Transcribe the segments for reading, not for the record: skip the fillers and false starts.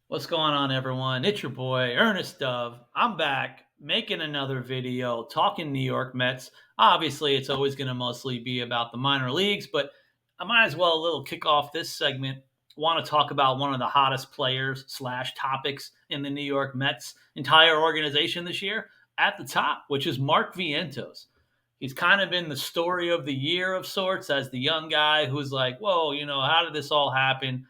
What's going on, everyone? It's your boy, Ernest Dove. I'm back making another video talking New York Mets. Obviously, it's always going to mostly be about the minor leagues, but I might as well a little kick off this segment. Want to talk about one of the hottest players slash topics in the New York Mets entire organization this year at the top, which is Mark Vientos. He's kind of been the story of the year of sorts as the young guy who's like, whoa, how did this all happen?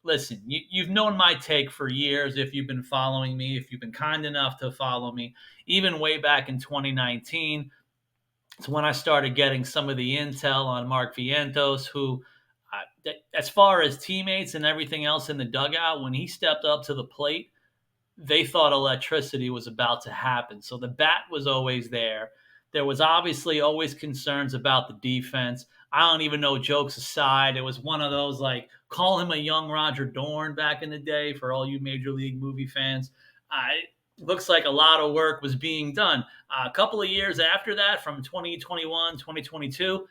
Listen, you've known my take for years if you've been following me, if you've been kind enough to follow me, even way back in 2019. It's when I started getting some of the intel on Mark Vientos, who, as far as teammates and everything else in the dugout, when he stepped up to the plate, they thought electricity was about to happen. So the bat was always there. There was obviously always concerns about the defense. I don't even know, jokes aside. It was one of those like call him a young Roger Dorn back in the day for all you major league movie fans. It looks like a lot of work was being done. A couple of years after that, from 2021, 2022,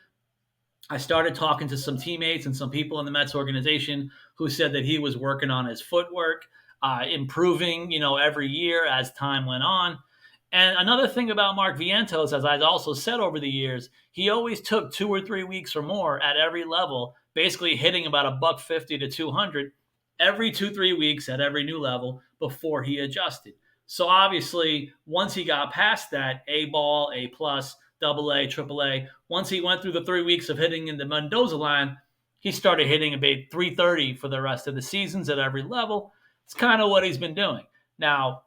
I started talking to some teammates and some people in the Mets organization who said that he was working on his footwork, improving, every year as time went on. And another thing about Mark Vientos, as I've also said over the years, he always took 2 or 3 weeks or more at every level, basically hitting about a buck 50 to 200 every 2, 3 weeks at every new level before he adjusted. So obviously, once he got past that A ball, A plus, double A, triple A, once he went through the 3 weeks of hitting in the Mendoza line, he started hitting about 330 for the rest of the seasons at every level. It's kind of what he's been doing. Now,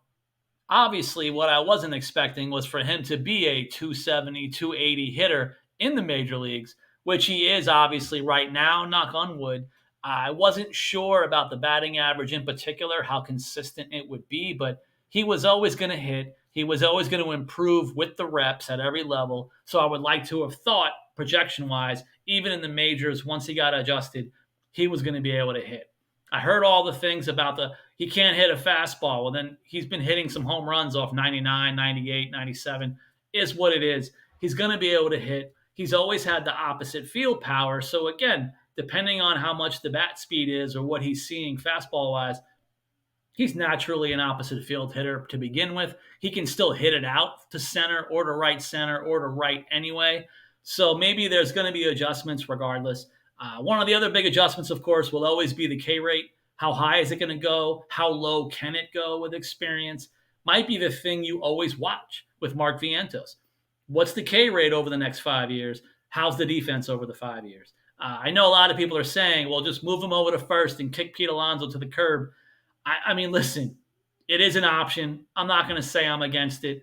obviously, what I wasn't expecting was for him to be a 270, 280 hitter in the major leagues, which he is obviously right now, knock on wood. I wasn't sure about the batting average in particular, how consistent it would be, but he was always going to hit. He was always going to improve with the reps at every level. So I would like to have thought, projection wise, even in the majors, once he got adjusted, he was going to be able to hit. I heard all the things about he can't hit a fastball. Well, then he's been hitting some home runs off 99, 98, 97. Is what it is. He's going to be able to hit. He's always had the opposite field power. So again, depending on how much the bat speed is or what he's seeing fastball wise, he's naturally an opposite field hitter to begin with. He can still hit it out to center or to right anyway. So maybe there's going to be adjustments regardless. One of the other big adjustments, of course, will always be the K rate. How high is it going to go? How low can it go with experience? Might be the thing you always watch with Mark Vientos. What's the K rate over the next 5 years? How's the defense over the 5 years? I know a lot of people are saying, well, just move him over to first and kick Pete Alonso to the curb. I mean, listen, it is an option. I'm not going to say I'm against it.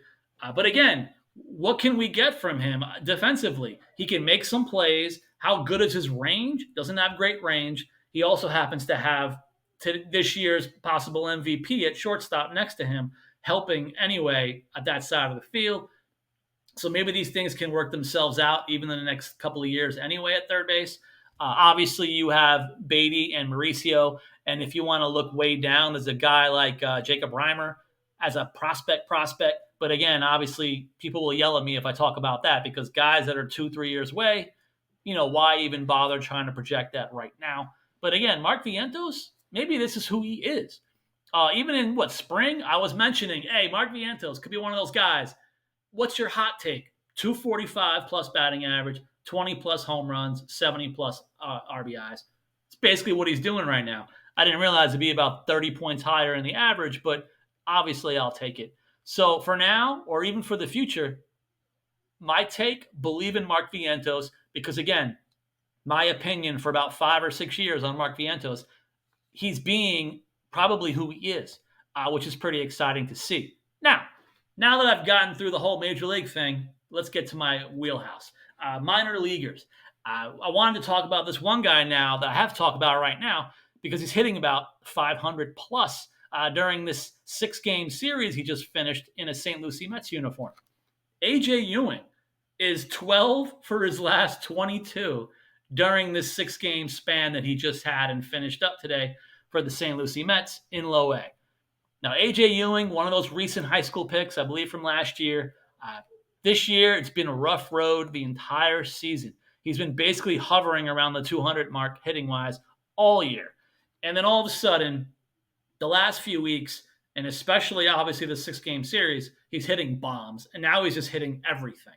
But again, what can we get from him defensively? He can make some plays. How good is his range? Doesn't have great range. He also happens to have this year's possible MVP at shortstop next to him, helping anyway at that side of the field. So maybe these things can work themselves out even in the next couple of years anyway at third base. Obviously, you have Beatty and Mauricio. And if you want to look way down, there's a guy like Jacob Reimer as a prospect. But again, obviously, people will yell at me if I talk about that because guys that are 2, 3 years away, why even bother trying to project that right now? But again, Mark Vientos, maybe this is who he is. Even in spring, I was mentioning, hey, Mark Vientos could be one of those guys. What's your hot take? 245 plus batting average, 20 plus home runs, 70 plus RBIs. It's basically what he's doing right now. I didn't realize it'd be about 30 points higher in the average, but obviously I'll take it. So for now, or even for the future, my take, believe in Mark Vientos, because again, my opinion for about 5 or 6 years on Mark Vientos, he's being probably who he is, which is pretty exciting to see. Now that I've gotten through the whole major league thing, let's get to my wheelhouse. Minor leaguers. I wanted to talk about this one guy now that I have to talk about right now because he's hitting about 500 plus during this 6-game series he just finished in a St. Lucie Mets uniform. A.J. Ewing is 12 for his last 22 during this 6-game span that he just had and finished up today for the St. Lucie Mets in low A. Now, A.J. Ewing, one of those recent high school picks, I believe from last year. This year, it's been a rough road the entire season. He's been basically hovering around the 200 mark hitting-wise all year. And then all of a sudden, the last few weeks, and especially obviously the 6 game series, he's hitting bombs, and now he's just hitting everything.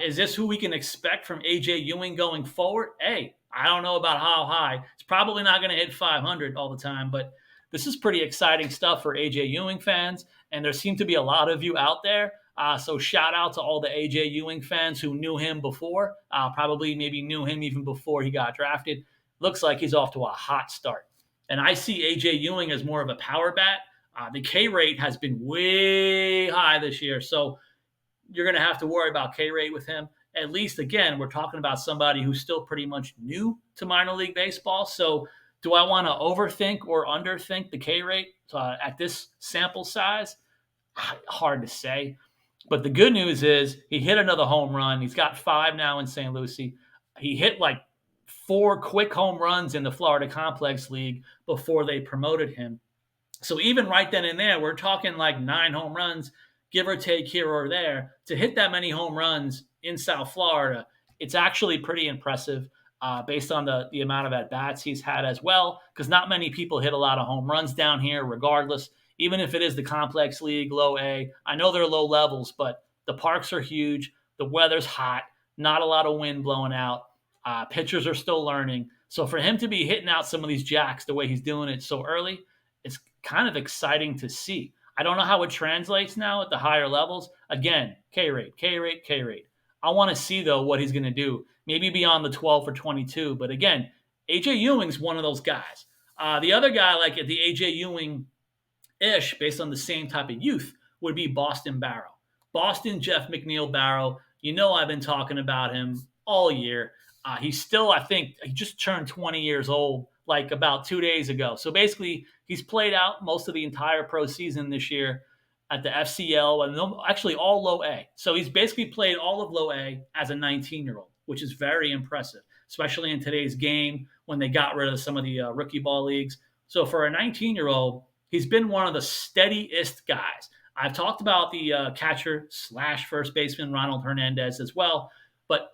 Is this who we can expect from AJ Ewing going forward? Hey, I don't know about how high. It's probably not going to hit 500 all the time, but this is pretty exciting stuff for AJ Ewing fans, and there seem to be a lot of you out there. So shout out to all the AJ Ewing fans who knew him before, probably maybe knew him even before he got drafted. Looks like he's off to a hot start. And I see AJ Ewing as more of a power bat. The K rate has been way high this year. So you're going to have to worry about K rate with him. At least, again, we're talking about somebody who's still pretty much new to minor league baseball. So do I want to overthink or underthink the K rate at this sample size? Hard to say. But the good news is he hit another home run. He's got 5 now in St. Lucie. He hit like 4 quick home runs in the Florida Complex League before they promoted him. So even right then and there, we're talking like 9 home runs, give or take here or there. To hit that many home runs in South Florida, it's actually pretty impressive based on the amount of at-bats he's had as well, because not many people hit a lot of home runs down here regardless, even if it is the Complex League, low A. I know they're low levels, but the parks are huge. The weather's hot, not a lot of wind blowing out. Pitchers are still learning. So for him to be hitting out some of these jacks the way he's doing it so early, it's kind of exciting to see. I don't know how it translates now at the higher levels. Again, K rate, K rate, K rate. I want to see, though, what he's going to do, maybe beyond the 12 or 22. But again, AJ Ewing's one of those guys. The other guy, like at the AJ Ewing ish, based on the same type of youth, would be Boston Barrow. Boston Jeff McNeil Barrow. You know I've been talking about him all year. He's still, I think, he just turned 20 years old like about 2 days ago. So basically, he's played out most of the entire pro season this year at the FCL and actually all low A. So he's basically played all of low A as a 19-year-old, which is very impressive, especially in today's game when they got rid of some of the rookie ball leagues. So for a 19-year-old, he's been one of the steadiest guys. I've talked about the catcher / first baseman Ronald Hernandez as well, but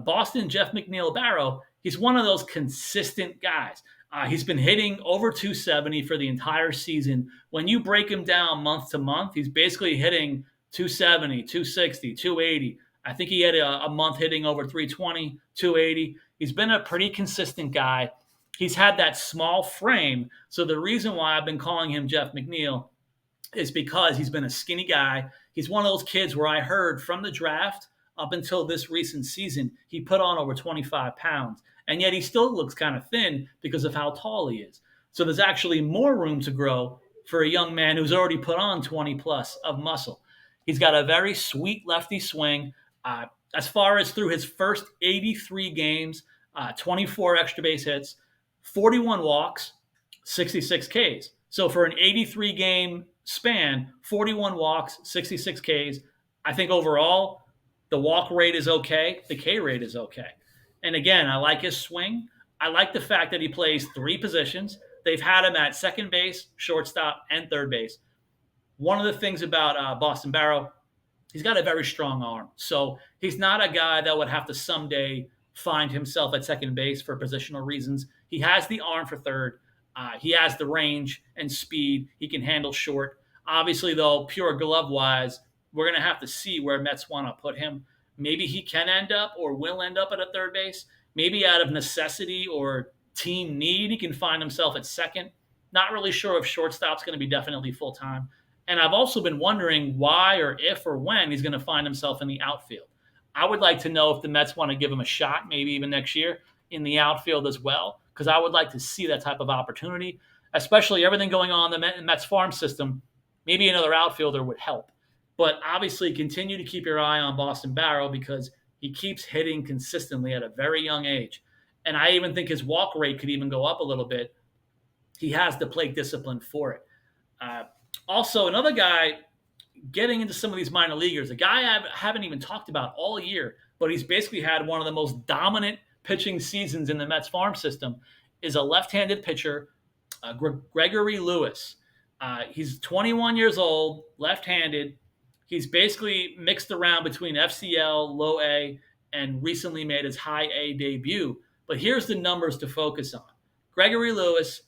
Boston Jeff McNeil Barrow, he's one of those consistent guys. He's been hitting over 270 for the entire season. When you break him down month to month, he's basically hitting 270, 260, 280. I think he had a month hitting over 320, 280. He's been a pretty consistent guy. He's had that small frame. So the reason why I've been calling him Jeff McNeil is because he's been a skinny guy. He's one of those kids where I heard from the draft up until this recent season, he put on over 25 pounds. And yet he still looks kind of thin because of how tall he is. So there's actually more room to grow for a young man who's already put on 20 plus of muscle. He's got a very sweet lefty swing. As far as through his first 83 games, 24 extra base hits, 41 walks, 66 Ks. So for an 83 game span, 41 walks, 66 Ks, I think overall the walk rate is okay. The K rate is okay. And again, I like his swing. I like the fact that he plays 3 positions. They've had him at second base, shortstop, and third base. One of the things about Boston Barrow, he's got a very strong arm. So he's not a guy that would have to someday find himself at second base for positional reasons. He has the arm for third. He has the range and speed. He can handle short. Obviously, though, pure glove-wise, we're going to have to see where Mets want to put him. Maybe he can end up or will end up at a third base. Maybe out of necessity or team need, he can find himself at second. Not really sure if shortstop's going to be definitely full-time. And I've also been wondering why or if or when he's going to find himself in the outfield. I would like to know if the Mets want to give him a shot, maybe even next year, in the outfield as well, because I would like to see that type of opportunity, especially everything going on in the Mets farm system. Maybe another outfielder would help. But obviously, continue to keep your eye on Boston Barrow because he keeps hitting consistently at a very young age. And I even think his walk rate could even go up a little bit. He has the plate discipline for it. Also, another guy getting into some of these minor leaguers, a guy I haven't even talked about all year, but he's basically had one of the most dominant pitching seasons in the Mets farm system, is a left-handed pitcher, Gregory Lewis. He's 21 years old, left-handed. He's basically mixed around between FCL, low A, and recently made his high A debut. But here's the numbers to focus on. Gregory Lewis,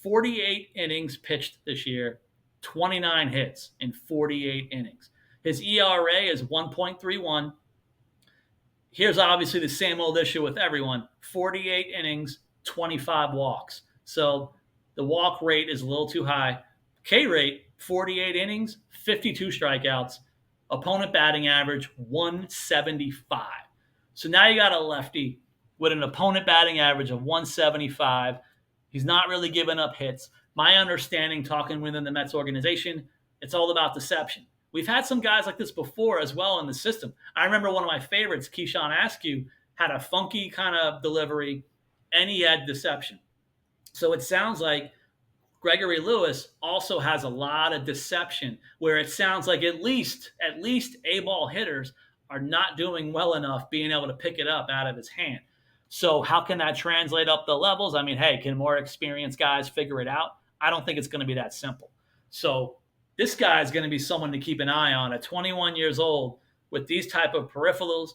48 innings pitched this year, 29 hits in 48 innings. His ERA is 1.31. Here's obviously the same old issue with everyone: 48 innings, 25 walks. So the walk rate is a little too high. K rate, 48 innings, 52 strikeouts, opponent batting average 175. So now you got a lefty with an opponent batting average of 175. He's not really giving up hits. My understanding, talking within the Mets organization, it's all about deception. We've had some guys like this before as well in the system. I remember one of my favorites, Keyshawn Askew, had a funky kind of delivery, and he had deception. So it sounds like Gregory Lewis also has a lot of deception, where it sounds like at least A-ball hitters are not doing well enough being able to pick it up out of his hand. So how can that translate up the levels? I mean, hey, can more experienced guys figure it out? I don't think it's going to be that simple. So this guy is going to be someone to keep an eye on at 21 years old with these type of peripherals,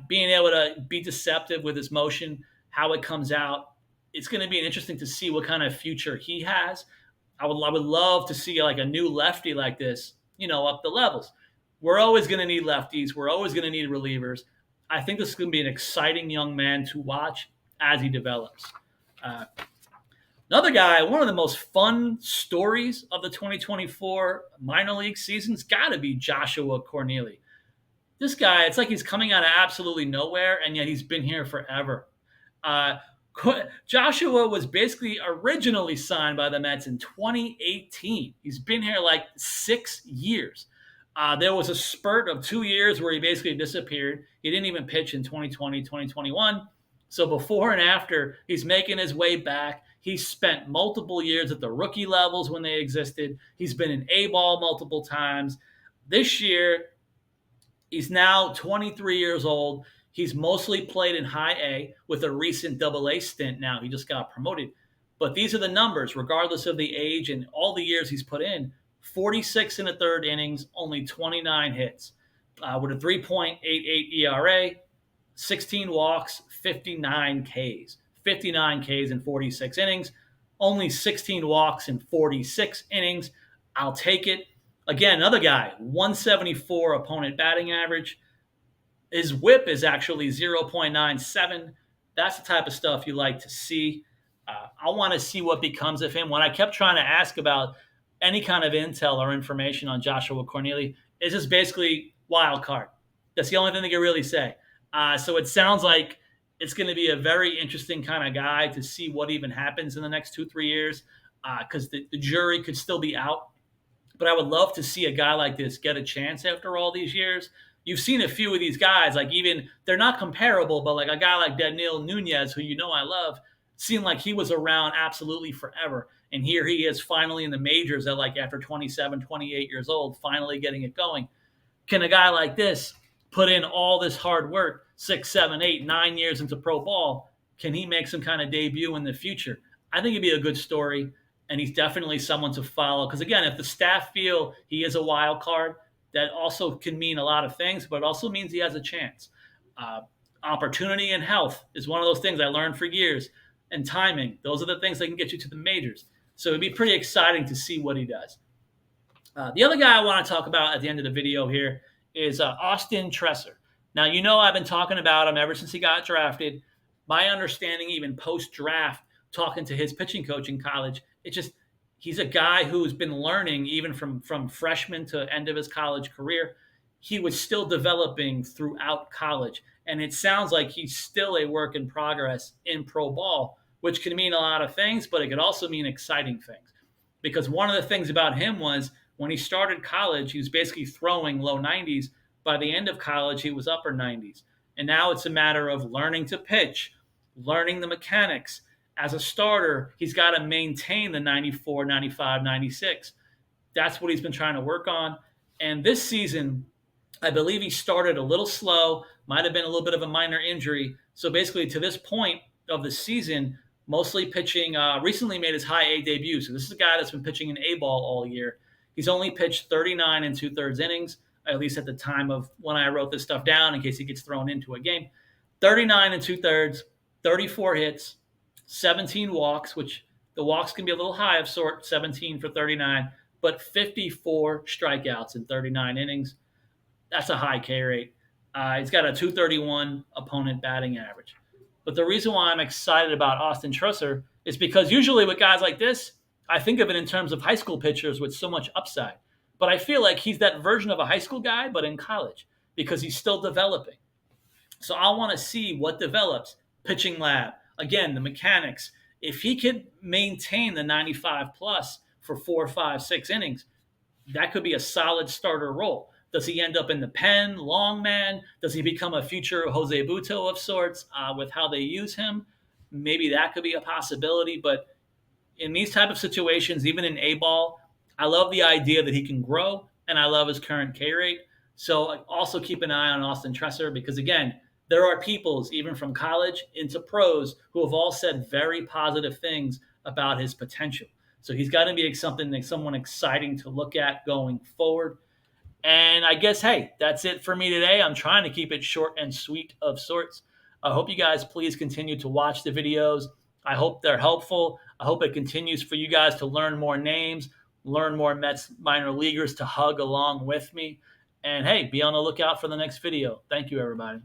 being able to be deceptive with his motion, how it comes out. It's going to be interesting to see what kind of future he has. I would love to see like a new lefty like this, up the levels. We're always going to need lefties. We're always going to need relievers. I think this is going to be an exciting young man to watch as he develops. Another guy, one of the most fun stories of the 2024 minor league season's got to be Joshua Corneli. This guy, it's like he's coming out of absolutely nowhere, and yet he's been here forever. Joshua was basically originally signed by the Mets in 2018. He's been here like 6 years. There was a spurt of 2 years where he basically disappeared. He didn't even pitch in 2020, 2021. So before and after, he's making his way back. He spent multiple years at the rookie levels when they existed. He's been in A-ball multiple times. This year, he's now 23 years old. He's mostly played in high A with a recent double A stint now. He just got promoted. But these are the numbers, regardless of the age and all the years he's put in. 46 in the third innings, only 29 hits. With a 3.88 ERA, 16 walks, 59 Ks. 59 Ks in 46 innings. Only 16 walks in 46 innings. I'll take it. Again, another guy, 174 opponent batting average. His whip is actually 0.97. That's the type of stuff you like to see. I want to see what becomes of him. When I kept trying to ask about any kind of intel or information on Joshua Corneli, it's just basically wild card. That's the only thing they can really say. So it sounds like it's going to be a very interesting kind of guy to see what even happens in the next 2-3 years, because the jury could still be out. But I would love to see a guy like this get a chance after all these years. You've seen a few of these guys, like even they're not comparable, but like a guy like Daniel Nunez, who I love, seemed like he was around absolutely forever. And here he is finally in the majors at like after 27, 28 years old, finally getting it going. Can a guy like this put in all this hard work, 6, 7, 8, 9 years into pro ball? Can he make some kind of debut in the future? I think it'd be a good story, and he's definitely someone to follow. Because again, if the staff feel he is a wild card, that also can mean a lot of things, but it also means he has a chance. Opportunity and health is one of those things I learned for years, and timing. Those are the things that can get you to the majors. So it'd be pretty exciting to see what he does. The other guy I want to talk about at the end of the video here is Austin Tresser. Now, I've been talking about him ever since he got drafted. My understanding, even post-draft, talking to his pitching coach in college, he's a guy who's been learning even from freshman to end of his college career. He was still developing throughout college. And it sounds like he's still a work in progress in pro ball, which can mean a lot of things, but it could also mean exciting things. Because one of the things about him was when he started college, he was basically throwing low 90s. By the end of college, he was upper 90s. And now it's a matter of learning to pitch, learning the mechanics. As a starter, he's got to maintain the 94, 95, 96. That's what he's been trying to work on. And this season, I believe he started a little slow, might have been a little bit of a minor injury. So basically, to this point of the season, mostly pitching, recently made his high A debut. So this is a guy that's been pitching in A-ball all year. He's only pitched 39 and 2/3 innings, at least at the time of when I wrote this stuff down in case he gets thrown into a game. 39 and 2/3, 34 hits, 17 walks, which the walks can be a little high of sort, 17 for 39, but 54 strikeouts in 39 innings. That's a high K rate. He's got a 231 opponent batting average. But the reason why I'm excited about Austin Trusser is because usually with guys like this, I think of it in terms of high school pitchers with so much upside. But I feel like he's that version of a high school guy, but in college because he's still developing. So I want to see what develops. Pitching lab, again, the mechanics. If he could maintain the 95 plus for 4, 5, 6 innings, that could be a solid starter role. Does he end up in the pen, long man? Does he become a future Jose Buto of sorts with how they use him? Maybe that could be a possibility. But in these type of situations, even in A ball, I love the idea that he can grow, and I love his current K rate. So also keep an eye on Austin Tresser because again, there are peoples even from college into pros who have all said very positive things about his potential. So he's got to be something like someone exciting to look at going forward. And I guess, hey, that's it for me today. I'm trying to keep it short and sweet of sorts. I hope you guys please continue to watch the videos. I hope they're helpful. I hope it continues for you guys to learn more names, learn more Mets minor leaguers to hug along with me. And hey, be on the lookout for the next video. Thank you, everybody.